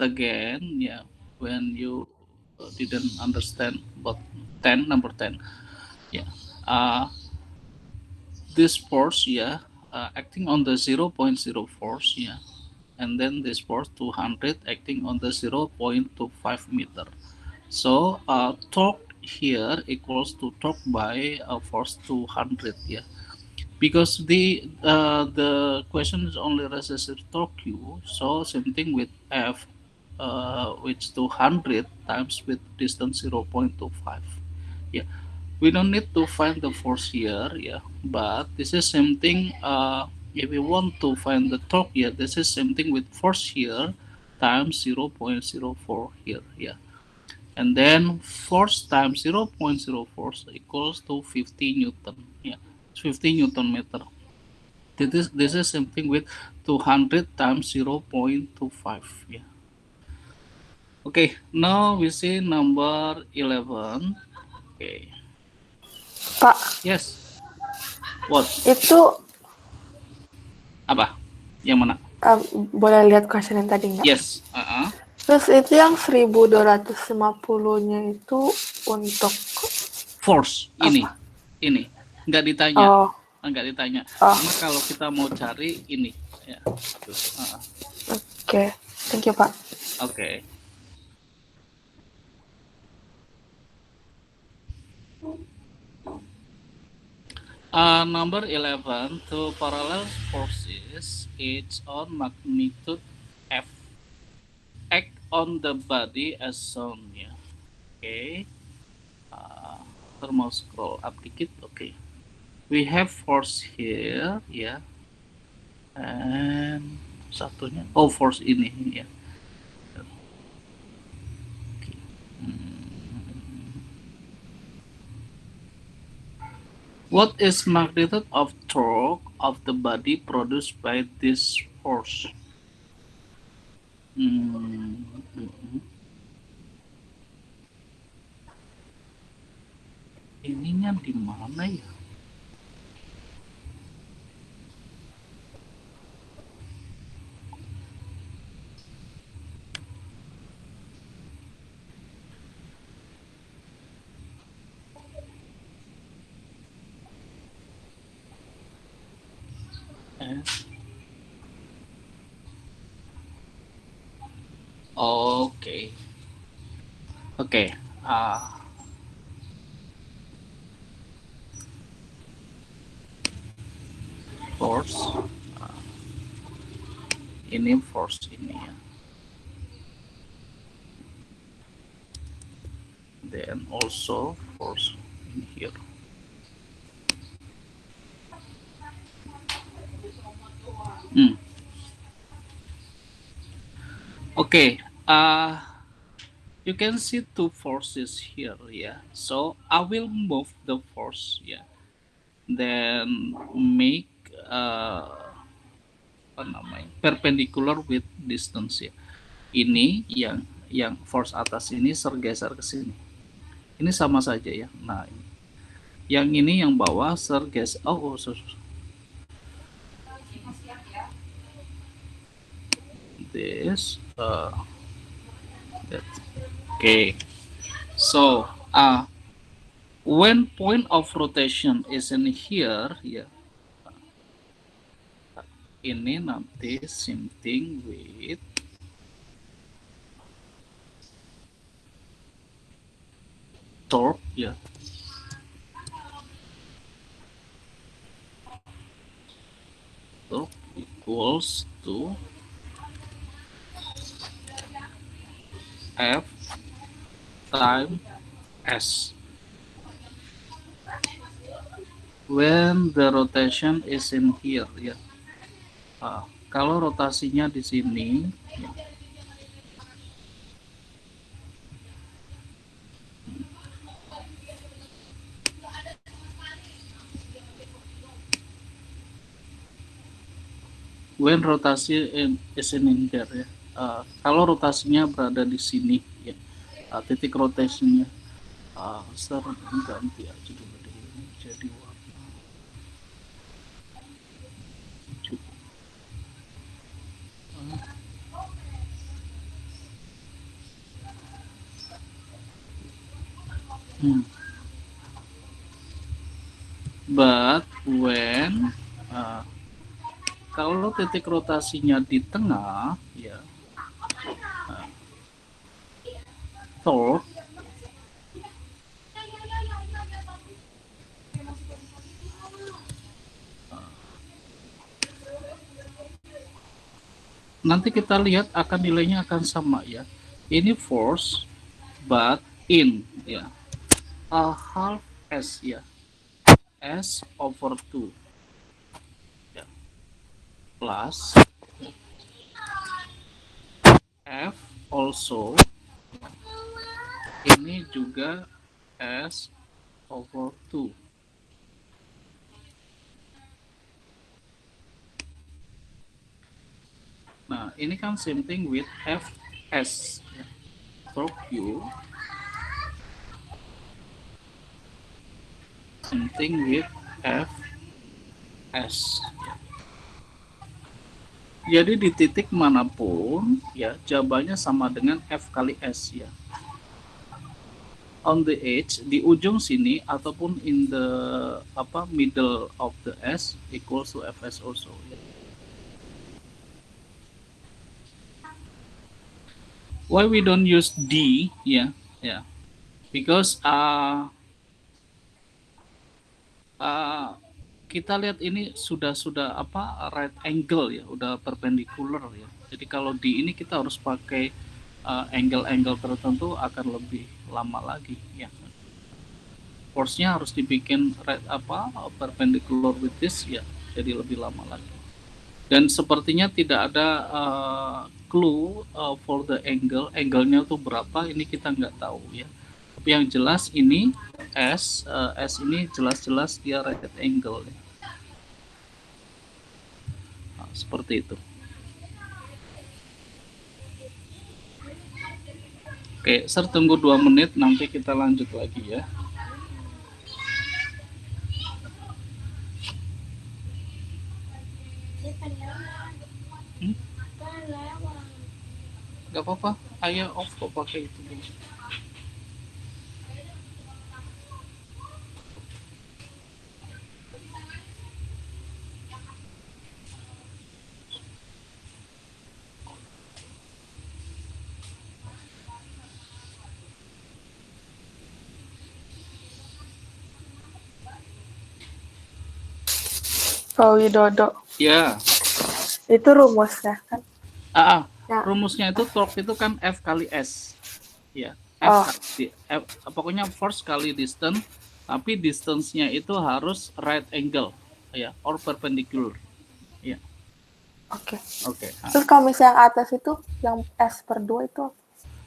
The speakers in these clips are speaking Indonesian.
again, yeah, when you didn't understand about 10, number 10, yeah, uh, this force, yeah, acting on the zero point 0.0 force, yeah, and then this force 200 acting on the 0.25 meter. So torque here equals to torque by force 200, yeah, because the question is only resistive torque Q, so same thing with F, which 200 times with distance 0.25. Yeah, we don't need to find the force here, yeah, but this is same thing. If we want to find the torque here, this is same thing with force here times 0.04 here, yeah, and then force times 0.0 force equals to 50 newton, yeah, 50 newton meter. This is something with 200 times 0.25, yeah. Okay, now we see number 11. Okay, Pak, yes, what, itu apa yang mana? boleh lihat question yang tadi nggak? Yes, Terus itu yang 1250-nya itu untuk force ini apa? nggak ditanya, Oh, karena oh, kalau kita mau cari ini, ya. oke. Thank you, Pak. Oke. Number 11, two parallel forces, each on magnitude F, act on the body as shown, ya. Oke. Ntar mau scroll up dikit, oke. We have force here, ya. And satunya, force ini, ya. Oke. What is magnitude of torque of the body produced by this force? Ininya di mana ya? Oke. Oke. Force. Ini force ini ya. Then also force in here. Okay. You can see two forces here, yeah. So I will move the force, yeah. Then make apa namanya, perpendicular with distance, ya. Ini yang force atas ini sergeser ke sini. Ini sama saja ya. Nah, yang ini yang bawah sergeser. This that. Okay. So when point of rotation is in here, ya, ini nanti same thing with torque, ya. Torque equals to F time S. When the rotation is in here, ya. Kalau rotasinya di sini, ya. When rotasi is in here, ya. Kalau rotasinya berada di sini, ya. Titik rotasinya ganti aja dulu deh, ini jadi warna hijau. Hmm. But when kalau titik rotasinya di tengah, ya, torque nanti kita lihat akan nilainya akan sama ya. Ini force but in ya a half s ya, s over 2 ya, plus f also ini juga s over 2. Nah ini kan same thing with fs ya. Torque Q same thing with fs. Jadi di titik manapun ya jawabannya sama dengan F kali S ya. On the edge di ujung sini ataupun in the middle of the S equals to Fs also ya. Why we don't use D ya? Ya. Because kita lihat ini sudah right angle ya, udah perpendicular ya. Jadi kalau di ini kita harus pakai angle-angle tertentu akan lebih lama lagi ya. Force-nya harus dibikin perpendicular with this ya, jadi lebih lama lagi. Dan sepertinya tidak ada clue for the angle-nya itu berapa, ini kita nggak tahu ya. Tapi yang jelas ini S ini jelas-jelas dia right angle ya. Nah, seperti itu. Oke, Sir tunggu 2 menit nanti kita lanjut lagi ya. Gak apa-apa, ayo off kok pakai itu dulu. Pak Widodo. Ya. Itu rumusnya kan? Ya. Rumusnya itu torque itu kan F kali S. Ya. Pokoknya force kali distance, tapi distance-nya itu harus right angle ya, or perpendicular. Ya. Oke. Oke. Terus kalau misalnya yang atas itu yang S/2 itu?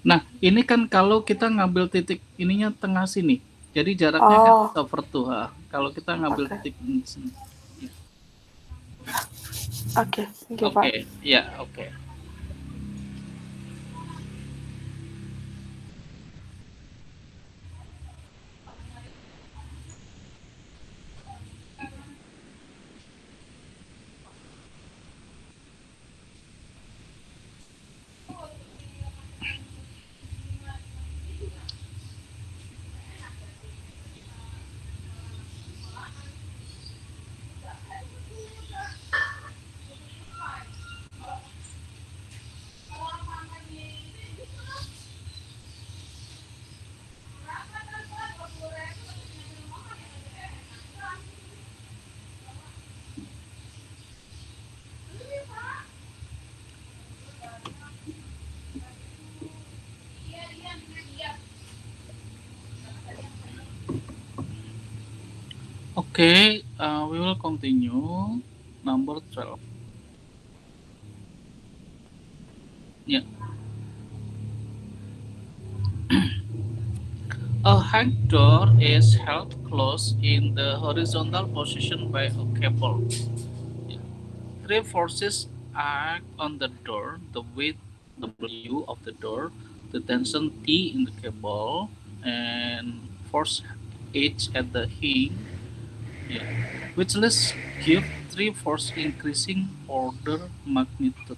Nah, ini kan kalau kita ngambil titik ininya tengah sini. Jadi jaraknya kan over 2. Kalau kita ngambil titik ini sini. Oke, thank you, Pak. Ya, oke. Okay, we will continue number 12. Yeah. A hang door is held closed in the horizontal position by a cable. Yeah. 3 forces act on the door: the weight W of the door, the tension T in the cable, and force H at the hinge. Yeah. Which let's give 3 force increasing order magnitude.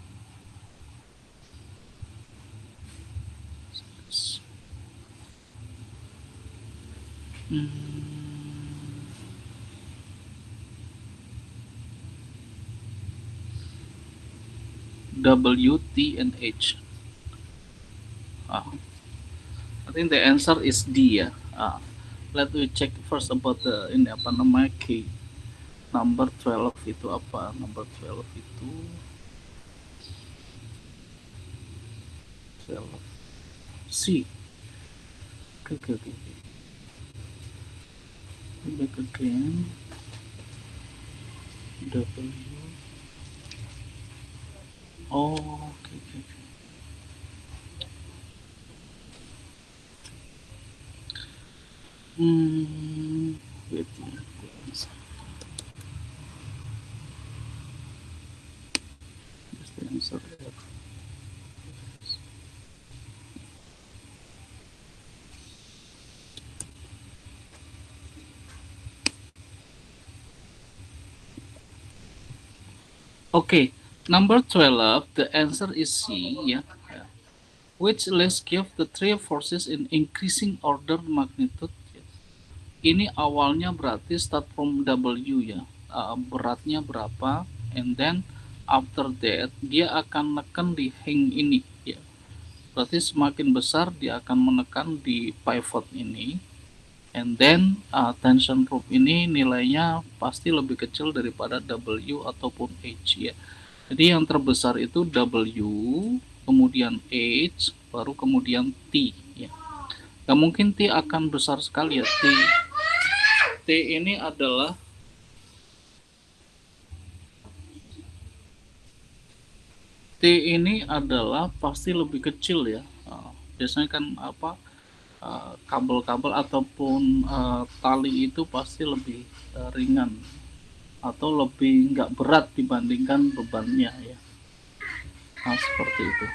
W, T, and H. I think the answer is D ya. Let me check first about the ini apa namanya K. Number 12 itu apa? Number 12 itu 12 C. Okay. Back again. W. Oh, okay. Wait. What's the answer? Okay, number 12, the answer is C, yeah. Which let's give the three forces in increasing order magnitude. Ini awalnya berarti start from W ya, beratnya berapa, and then after that dia akan menekan di hang ini ya. Berarti semakin besar dia akan menekan di pivot ini, and then tension group ini nilainya pasti lebih kecil daripada W ataupun H ya. Jadi yang terbesar itu W, kemudian H, baru kemudian T ya. Gak mungkin T akan besar sekali ya. T ini adalah pasti lebih kecil ya. Biasanya kan apa kabel-kabel ataupun tali itu pasti lebih ringan atau lebih nggak berat dibandingkan bebannya ya. Nah, seperti itu.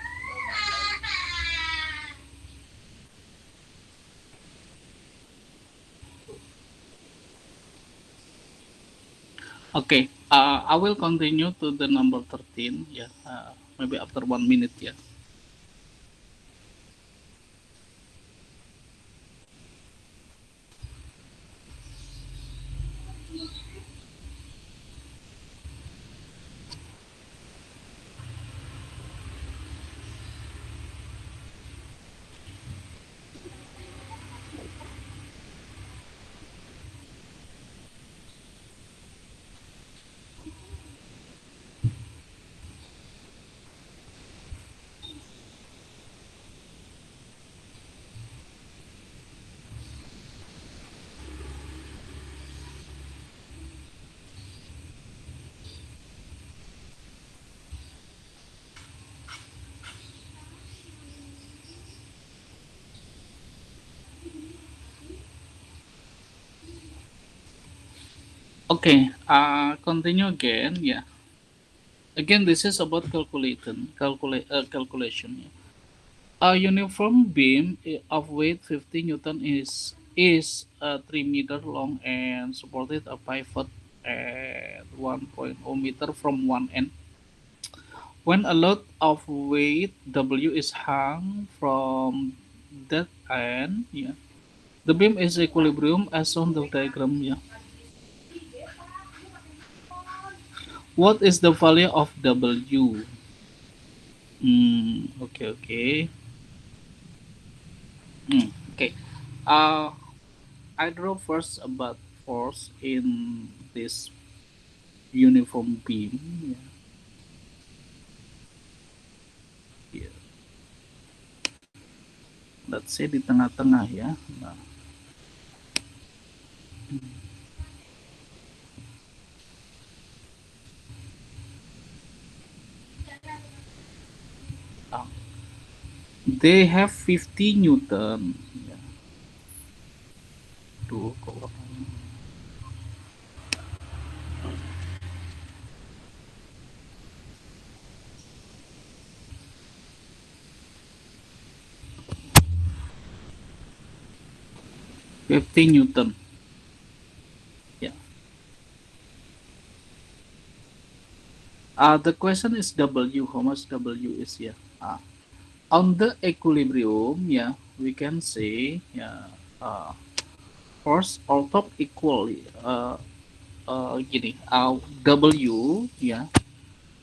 Okay, I will continue to the number 13 ya. Maybe after 1 minute ya. Okay, continue again. Yeah. Again, this is about calculation. Yeah. A uniform beam of weight 50 Newton is 3 meter long and supported a pivot at 1.0 meter from one end. When a load of weight W is hung from that end, yeah, the beam is equilibrium as on the diagram. Yeah. What is the value of W? Okay. Okay. I draw first about force in this uniform beam. Yeah. Let's say di tengah-tengah ya. Nah. They have 50 Newton. Ya. Tuh, kok 50 Newton. Yeah. The question is W. How much W is here? On the equilibrium, yeah, we can say, yeah, force or top equally gini, W ya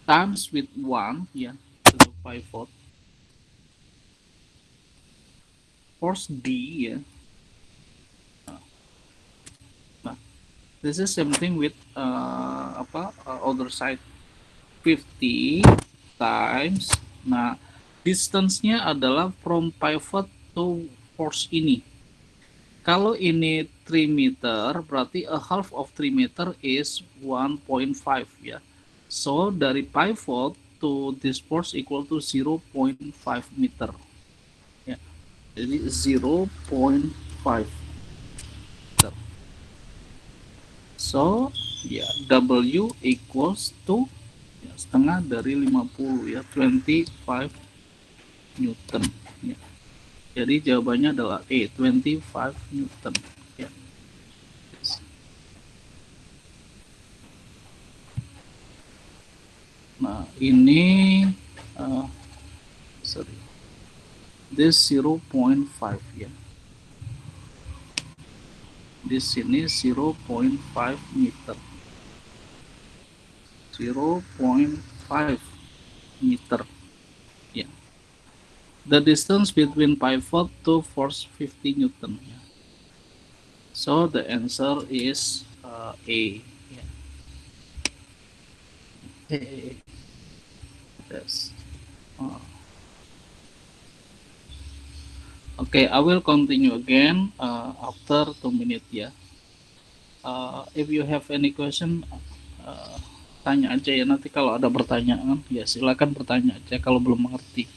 times with 1 ya to the pivot, force D ya. Nah, this is same thing with other side 50 times. Nah, distance-nya adalah from pivot to force ini. Kalau ini 3 meter, berarti a half of 3 meter is 1.5 ya. So, dari pivot to this force equal to 0.5 meter. Ya. Jadi 0.5 meter. So, ya W equals to ya, setengah dari 50 ya, 25 Newton. Ya. Jadi jawabannya adalah E, 25 Newton. Ya. Nah, ini sorry, this 0.5 ya. Di sini 0.5 meter. 0.5 meter. Ya. The distance between pivot to force 50 Newton. Ya. So the answer is A. Ya. A. Yes. Okay, I will continue again after 2 minutes ya. If you have any question, tanya aja ya. Nanti kalau ada pertanyaan, ya silakan bertanya aja kalau belum mengerti.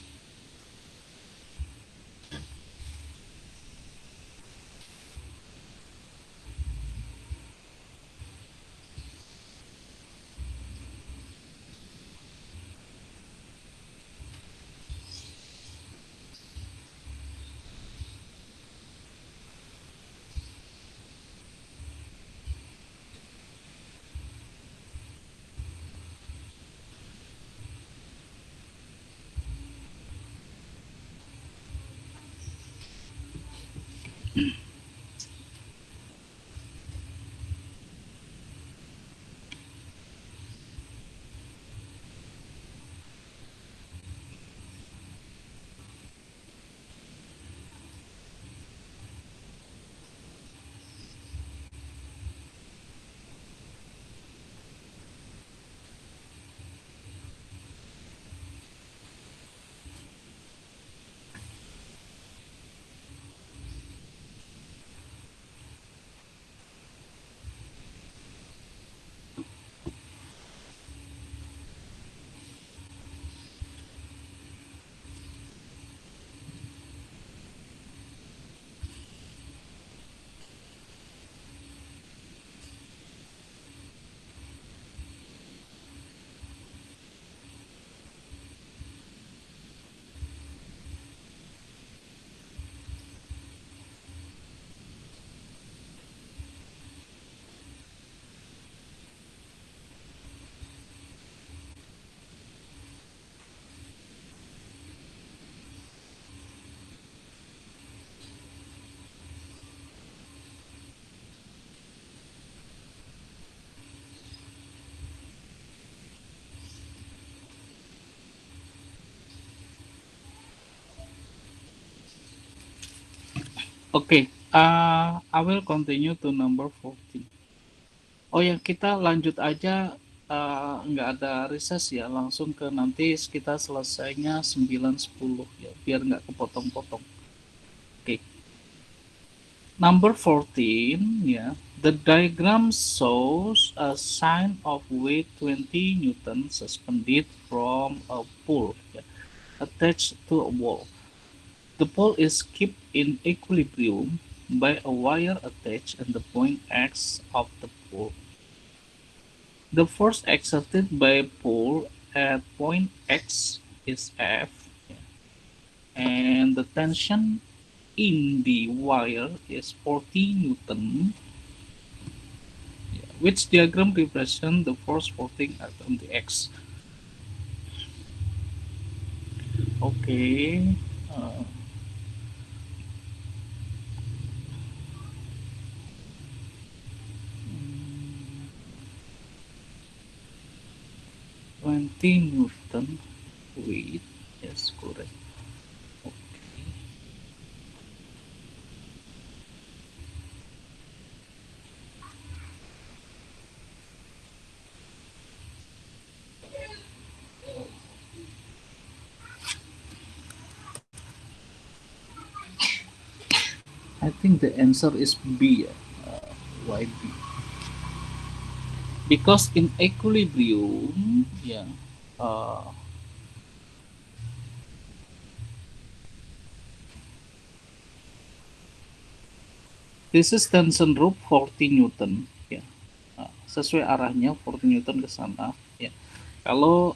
Oke, I will continue to number 14. Oh ya, kita lanjut aja, nggak ada recess ya, langsung ke nanti kita selesainya 9.10 ya, biar nggak kepotong-potong. Oke, number 14 ya, the diagram shows a sign of weight 20 Newton suspended from a pole ya, attached to a wall. The pole is kept in equilibrium by a wire attached at the point X of the pole. The force exerted by a pole at point X is F, and the tension in the wire is 40 Newton. Which diagram represents the force working at the X? Okay. 20 Newton. Wait, yes, correct. Okay. I think the answer is B. Why B? Because in equilibrium, yeah, uh, this is tension rope 40 Newton. Ya, sesuai arahnya 40 Newton ke sana. Ya, kalau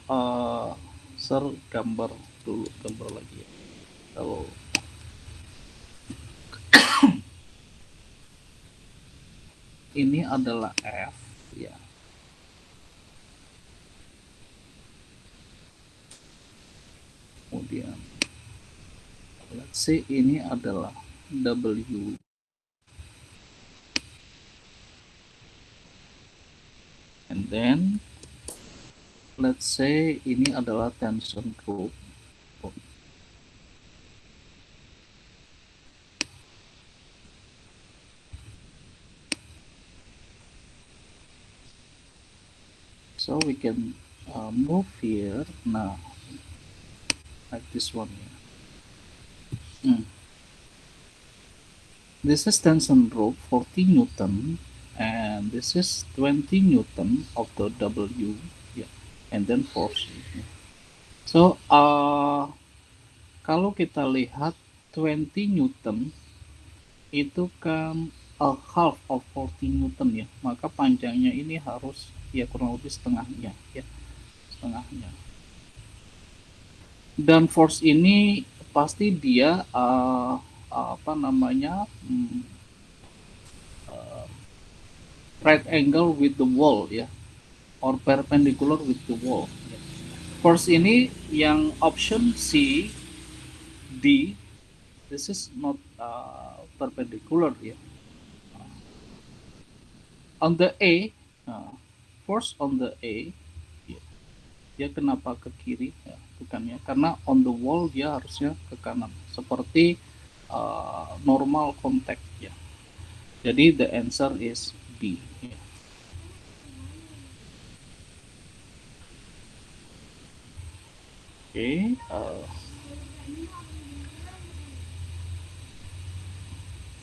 Sir gambar dulu, gambar lagi ya. Kalau ini adalah F, ya. Kemudian, let's say ini adalah W. And then, let's say ini adalah tension rope. So we can move here now, like this one here. This is tension rope 40 Newton, and this is 20 Newton of the W, yeah, and then force. So kalau kita lihat 20 Newton itu kan a half of 40 Newton ya, maka panjangnya ini harus ya kurang lebih setengahnya ya, setengahnya. Dan force ini pasti dia apa namanya right angle with the wall ya, or perpendicular with the wall. Force ini yang option C, D, this is not perpendicular ya. On the A, force on the A, ya, dia kenapa ke kiri? Ya, bukan ya, karena on the wall dia harusnya ke kanan, seperti normal contact ya. Jadi the answer is B. Ya. Okay.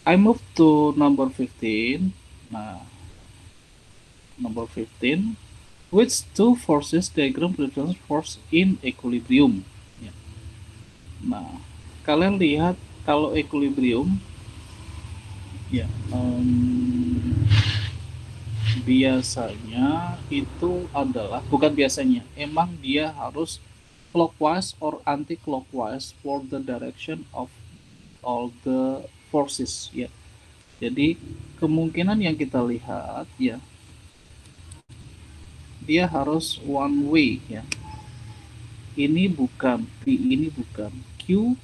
I move to number 15. Nah, number 15. Which two forces diagram represents force in equilibrium? Ya. Nah, kalian lihat kalau equilibrium, ya, biasanya itu adalah, bukan biasanya, emang dia harus clockwise or anti-clockwise for the direction of all the forces ya. Jadi kemungkinan yang kita lihat ya, dia harus one way ya. Ini bukan, P ini bukan, Q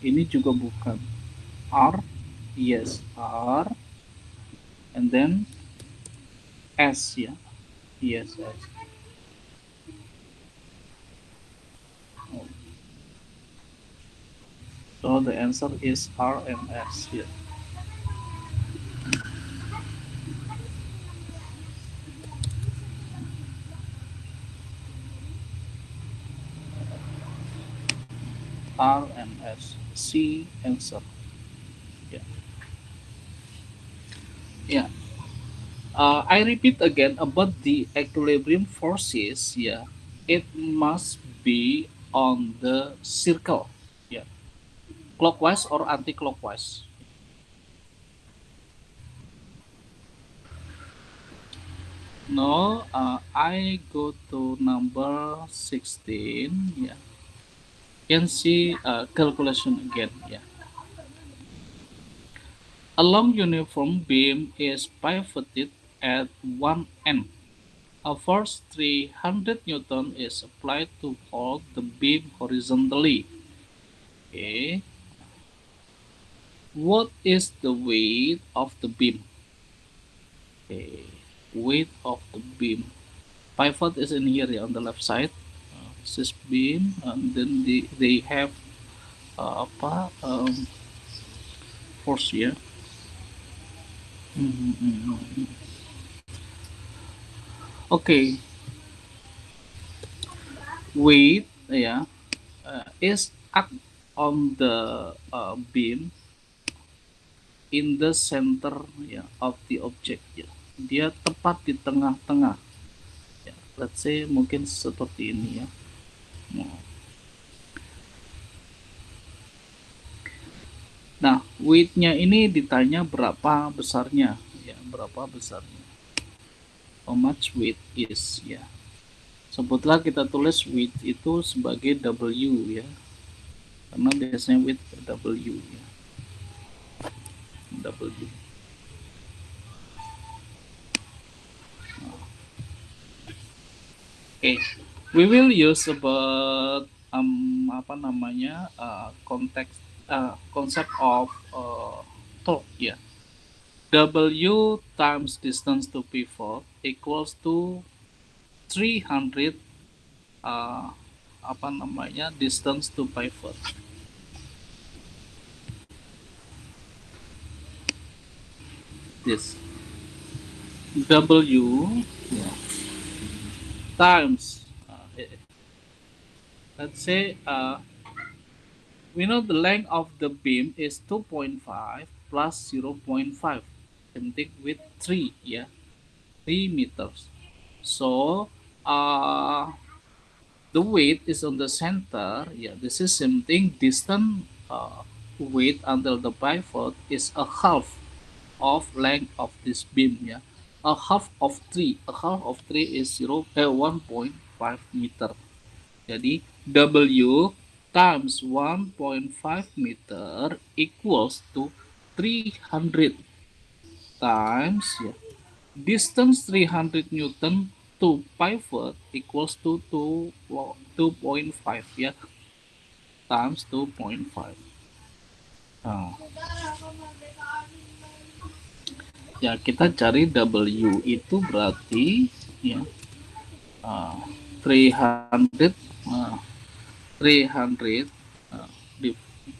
ini juga bukan, R, yes, R, and then S ya, yes, S. So the answer is R and S here. R and S. C answer. Yeah. Yeah. I repeat again about the equilibrium forces. Yeah. It must be on the circle. Yeah. Clockwise or anti-clockwise. No, I go to number 16. Yeah. Can see calculation again. Yeah. A long uniform beam is pivoted at one end. A force 300 Newton is applied to hold the beam horizontally. Okay. What is the weight of the beam? Okay. Weight of the beam. Pivot is in here on the left side. this beam, and then they have apa force ya. Okay, weight ya is act on the beam in the center ya of the object ya. Dia tepat di tengah-tengah. Ya, let's say mungkin seperti ini ya. Nah, weight-nya ini ditanya berapa besarnya ya, berapa besarnya. How much weight is ya. Sebutlah kita tulis weight itu sebagai W ya. Karena biasanya weight W ya. W. Okay, we will use about apa namanya konteks concept of torque ya. W times distance to pivot equals to 300 apa namanya distance to pivot. This W yeah, times let's say we know the length of the beam is 2.5 plus 0.5 something with 3 yeah 3 meters. So the weight is on the center. Yeah, this is something distant weight until the pivot is a half of length of this beam. Yeah, a half of 3. A half of 3 is 1.5 meter. Jadi W times 1.5 meter equals to 300 times yeah, distance 300 Newton to pivot equals to 2.5 ya times 2.5. Nah, ya kita cari W itu berarti ya 300 300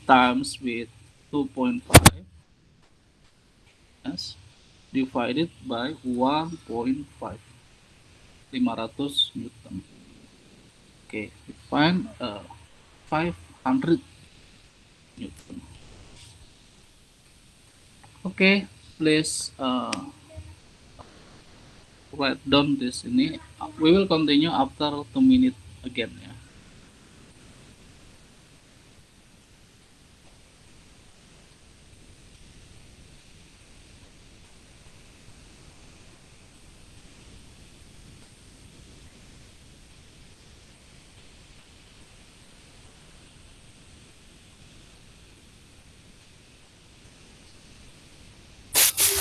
times with 2.5 yes, divided by 1.5 500 Newton. Okay, we find 500 Newton. Okay, please write down this ini. We will continue after 2 minutes again ya.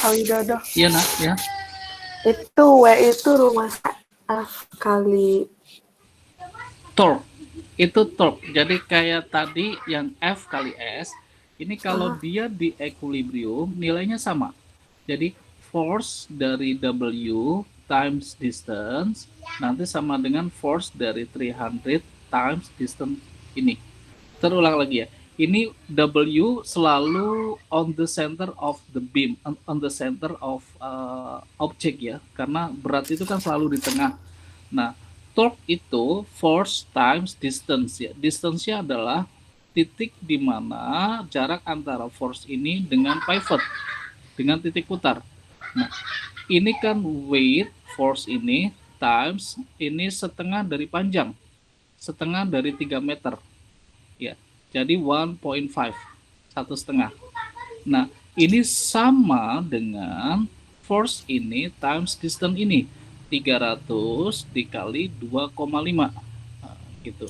Pak Widodo. Iya nak ya. Itu W itu rumus F kali Torque. Itu torque. Jadi kayak tadi yang F kali S, ini kalau dia di equilibrium nilainya sama. Jadi force dari W times distance nanti sama dengan force dari 300 times distance ini. Terulang lagi ya. Ini W selalu on the center of the beam, on the center of object ya, karena berat itu kan selalu di tengah. Nah, torque itu force times distance ya. Distance-nya adalah titik di mana jarak antara force ini dengan pivot, dengan titik putar. Nah, ini kan weight force ini times ini setengah dari panjang, setengah dari 3 meter. Ya, jadi 1.5, 1,5. Nah, ini sama dengan force ini times distance ini. 300 dikali 2,5. Nah, gitu.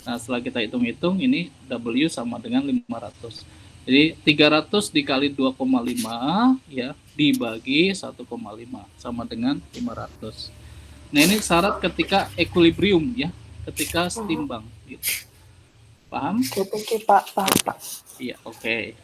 Nah, setelah kita hitung-hitung, ini W sama dengan 500. Jadi 300 dikali 2,5 ya dibagi 1,5 sama dengan 500. Nah, ini syarat ketika equilibrium ya, ketika setimbang gitu. Paham? Oke, Pak. Paham, Pak. Iya, oke.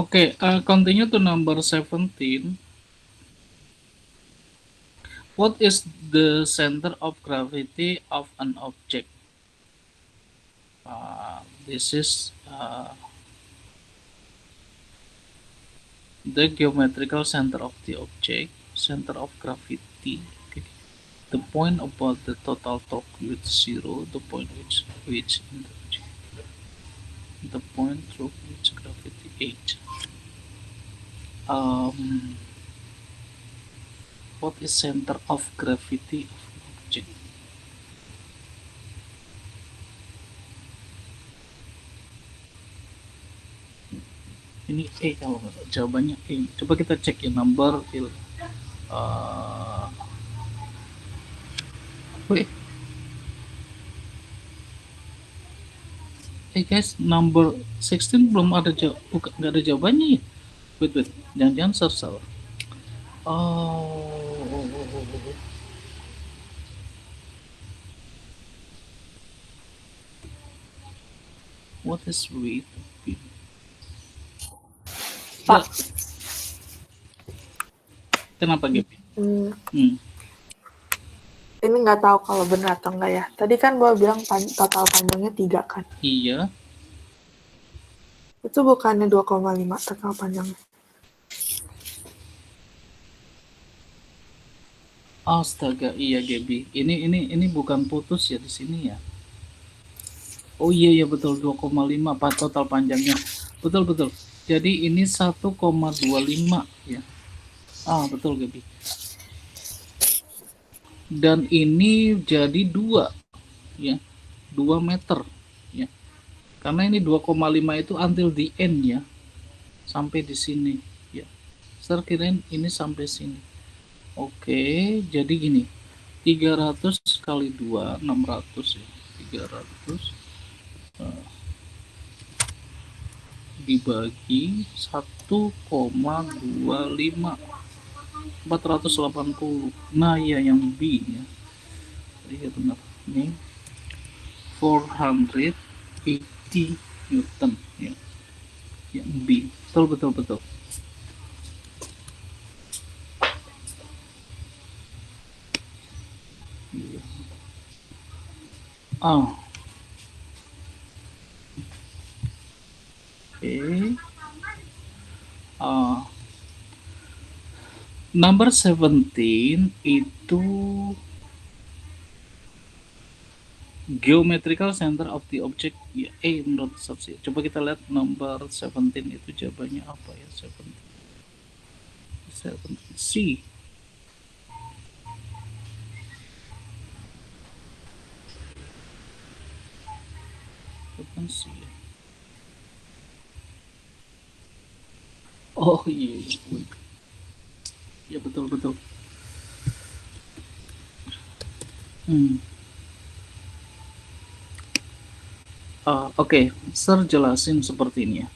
Okay, continue to number 17. What is the center of gravity of an object? This is the geometrical center of the object, center of gravity. Okay. The point about the total torque with zero, the point which in the object, the point through which gravity h. Um, what is center of gravity of an object? Ini E kalau nggak salah. Jawabannya E. Coba kita cek ya number wait. Guys, number 16 belum ada bukan nggak ada jawabannya ya. Wait. Jangan-jangan salah. Oh. What is weight of beam? Pak. Kenapa gitu? Ini nggak tahu kalau benar atau enggak ya. Tadi kan gue bilang total panjangnya 3 kan? Iya. Itu bukannya 2,5 total panjangnya. Astaga, iya Gaby. Ini bukan putus ya di sini ya. Oh iya betul 2,5 total panjangnya. Betul. Jadi ini 1,25 ya. Betul Gaby. Dan ini jadi 2 ya. 2 meter ya. Karena ini 2,5 itu until the end ya. Sampai di sini ya. Saya kirain ini sampai sini. Oke, jadi gini. 300 kali 2 600 ya. 300 dibagi 1,25 480. Nah ya yang B ya. Iya benar. Ini 480 Newton ya. Yang B. Betul. Okay. Number 17 itu geometrical center of the object ya, menurut subsi. Coba kita lihat number 17 itu jawabannya apa ya? 17 C. Bukan C ya. Oh iya. Ya betul. Oke, Sir jelasin seperti ini ya.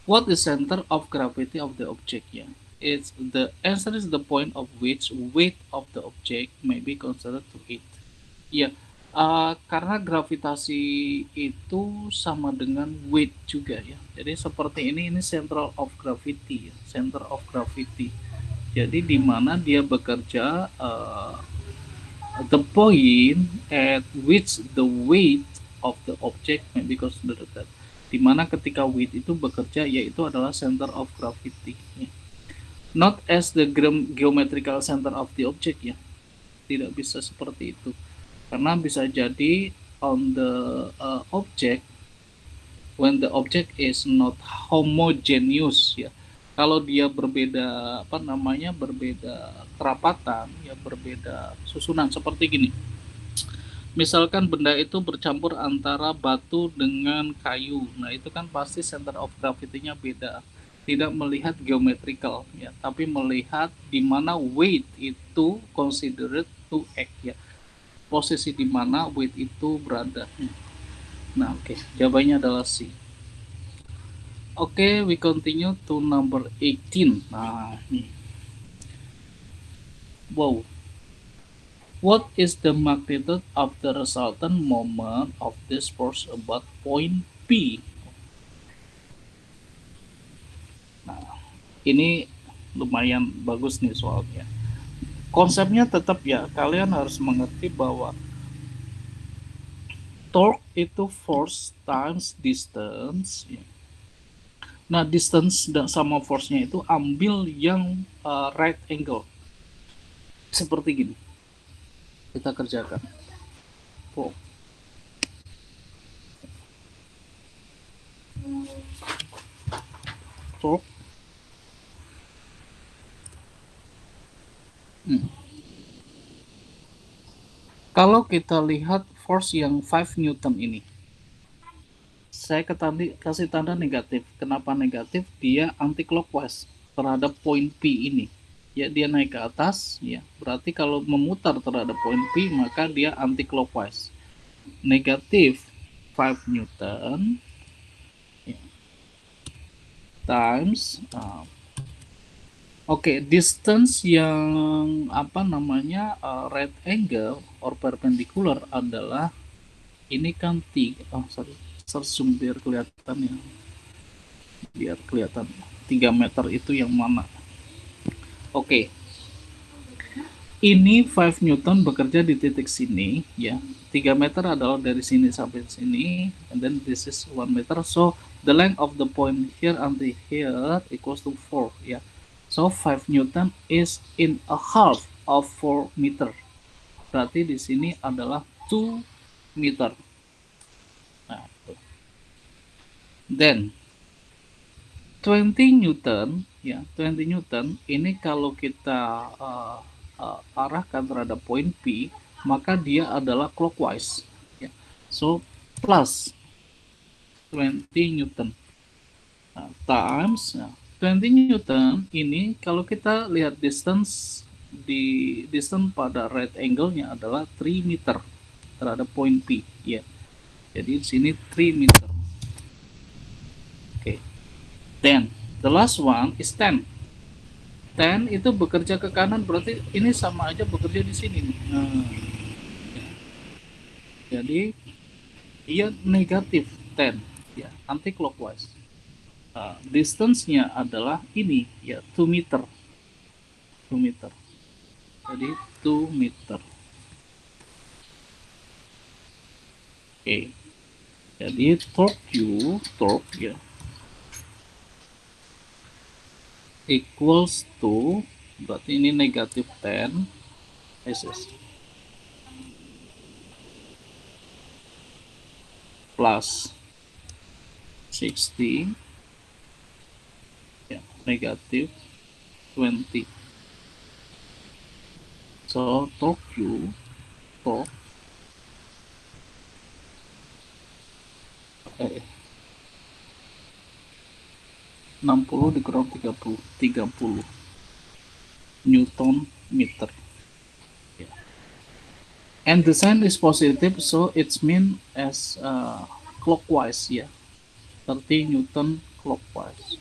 What is center of gravity of the object ya? It's the answer is the point of which weight of the object may be considered to it. Ya, karena gravitasi itu sama dengan weight juga ya. Jadi seperti ini central of gravity ya, center of gravity. Jadi di mana dia bekerja the point at which the weight of the object may be considered. Di mana ketika weight itu bekerja yaitu adalah center of gravity. Ya. Not as the geometrical center of the object ya. Tidak bisa seperti itu. Karena bisa jadi on the object when the object is not homogeneous ya. Kalau dia berbeda apa namanya berbeda kerapatan ya berbeda susunan seperti gini. Misalkan benda itu bercampur antara batu dengan kayu. Nah, itu kan pasti center of gravity-nya beda. Tidak melihat geometrical ya, tapi melihat di mana weight itu considered to act ya. Posisi di mana weight itu berada. Nah, oke. Jawabannya adalah C. Oke, we continue to number 18. Nah, ini. Wow. What is the magnitude of the resultant moment of this force about point P? Nah, ini lumayan bagus nih soalnya. Konsepnya tetap ya, kalian harus mengerti bahwa torque itu force times distance. Ya. Nah, distance dan sama force-nya itu ambil yang right angle. Seperti gini. Kita kerjakan. Oh. Torque. Kalau kita lihat force yang 5 Newton ini, saya kasih tanda negatif. Kenapa negatif? Dia anti clockwise terhadap poin P ini. Ya, dia naik ke atas, ya. Berarti kalau memutar terhadap poin P, maka dia anti clockwise. Negatif 5 Newton ya, times Oke, distance yang apa namanya right angle or perpendicular adalah ini kan sorry, zoom biar kelihatan ya, biar kelihatan 3 meter itu yang mana. Oke, ini 5 Newton bekerja di titik sini ya, 3 meter adalah dari sini sampai sini, and then this is 1 meter, so the length of the point here until here equals to 4 ya. So 5 Newton is in a half of 4 meter. Berarti di sini adalah 2 meter. Nah, then 20 Newton ya, 20 Newton ini kalau kita arahkan terhadap poin P, maka dia adalah clockwise ya. So plus 20 Newton times 20 Newton ini kalau kita lihat distance pada right angle-nya adalah 3 meter terhadap point P ya. Jadi di sini 3 meter. Oke. Then the last one is 10. 10 itu bekerja ke kanan, berarti ini sama aja bekerja di sini nih. Nah, ya. Jadi ia negatif 10 ya, anti clockwise. Distance-nya adalah ini ya, 2 meter. 2 meter. Jadi 2 meter. Oke. Jadi torque ya equals to, berarti ini negatif 10 SS plus 60 ya, negatif 20. So torque 60 dikurang 30 Newton meter. Yeah. And the sign is positive, so it's mean as clockwise ya, 30 Newton clockwise.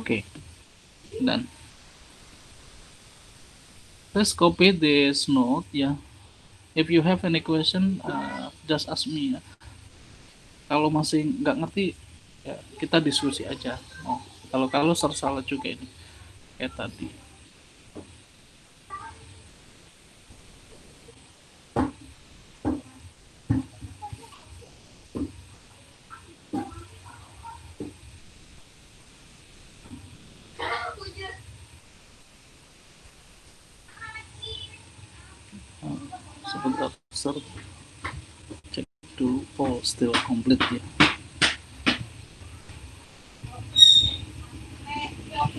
Okay, done. Let's copy this note ya. If you have any question, just ask me. Kalau masih nggak ngerti, ya kita diskusi aja. Oh, kalau salah juga ini kayak tadi. Sebentar, sir, cek dulu. Oh, still complete ya.